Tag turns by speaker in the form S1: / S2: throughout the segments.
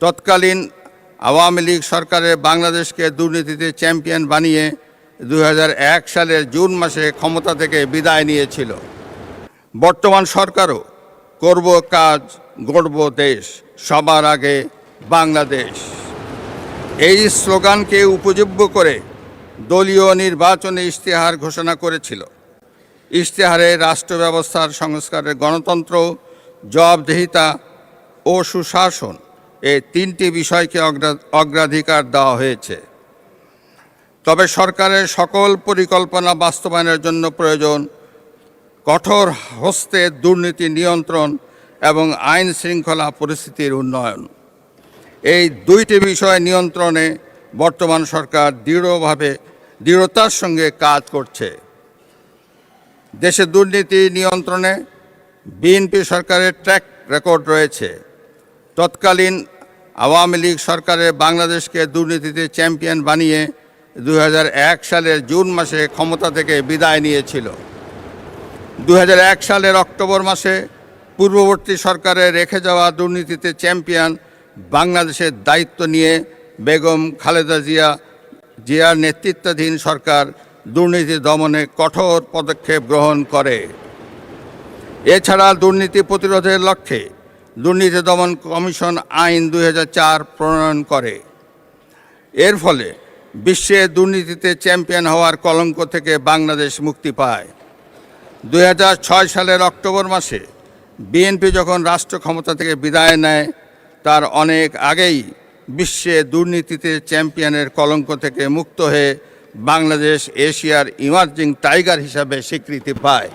S1: তৎকালীন আওয়ামী লীগ সরকারের বাংলাদেশকে দুর্নীতিতে চ্যাম্পিয়ন বানিয়ে 2001 সালের জুন মাসে ক্ষমতা থেকে বিদায় নিয়েছিল। বর্তমান সরকারও করব কাজ, গড়ব দেশ, সবার আগে বাংলাদেশ, এই স্লোগানকে উপজীব্য করে দলীয় নির্বাচনে ইশতেহার ঘোষণা করেছিল। ইশতেহারে রাষ্ট্র ব্যবস্থার সংস্কারের গণতন্ত্র, জবাবদিহিতা ও সুশাসন এই তিনটি বিষয়কে অগ্রাধিকার দেওয়া হয়েছে। তবে সরকারের সকল পরিকল্পনা বাস্তবায়নের জন্য প্রয়োজন কঠোর হস্তে দুর্নীতি নিয়ন্ত্রণ এবং আইন শৃঙ্খলা পরিস্থিতির উন্নয়ন। এই দুইটি বিষয় নিয়ন্ত্রণে বর্তমান সরকার দৃঢ়তার সঙ্গে কাজ করছে। দেশে দুর্নীতি নিয়ন্ত্রণে বিএনপি সরকারের ট্র্যাক রেকর্ড রয়েছে। তৎকালীন আওয়ামী লীগ সরকারের বাংলাদেশকে দুর্নীতিতে চ্যাম্পিয়ন বানিয়ে 2001 সালের জুন মাসে ক্ষমতা থেকে বিদায় নিয়েছিল। 2001 সালের অক্টোবর মাসে পূর্ববর্তী সরকারের রেখে যাওয়া দুর্নীতিতে চ্যাম্পিয়ন বাংলাদেশের দায়িত্ব নিয়ে বেগম খালেদা জিয়ার নেতৃত্বাধীন সরকার দুর্নীতি দমনে কঠোর পদক্ষেপ গ্রহণ করে। এছাড়া দুর্নীতি প্রতিরোধের লক্ষ্যে দুর্নীতি দমন কমিশন আইন 2004 প্রণয়ন করে। এর ফলে বিশ্বে দুর্নীতিতে চ্যাম্পিয়ন হওয়ার কলঙ্ক থেকে বাংলাদেশ মুক্তি পায়। 2006 সালের অক্টোবর মাসে বিএনপি যখন রাষ্ট্র ক্ষমতা থেকে বিদায় নেয়, তার অনেক আগেই বিশ্বে দুর্নীতিতে চ্যাম্পিয়নের কলঙ্ক থেকে মুক্ত হয়ে বাংলাদেশ এশিয়ার ইমার্জিং টাইগার হিসাবে স্বীকৃতি পায়।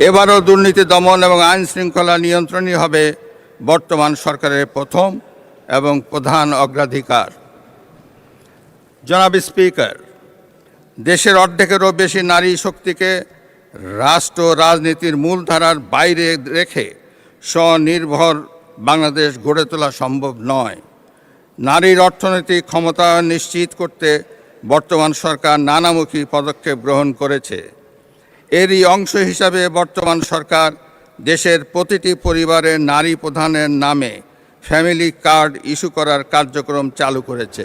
S1: এবারও দুর্নীতি দমন এবং আইন শৃঙ্খলা নিয়ন্ত্রণই হবে বর্তমান সরকারের প্রথম এবং প্রধান অগ্রাধিকার। জনাব স্পিকার, দেশের অর্ধেকেরও বেশি নারী শক্তিকে রাষ্ট্র রাজনীতির মূলধারার বাইরে রেখে স্বনির্ভর বাংলাদেশ গড়ে তোলা সম্ভব নয়। নারীর অর্থনৈতিক ক্ষমতায়ন নিশ্চিত করতে বর্তমান সরকার নানামুখী পদক্ষেপ গ্রহণ করেছে। এরই অংশ হিসাবে বর্তমান সরকার দেশের প্রতিটি পরিবারের নারী প্রধানের নামে ফ্যামিলি কার্ড ইস্যু করার কার্যক্রম চালু করেছে।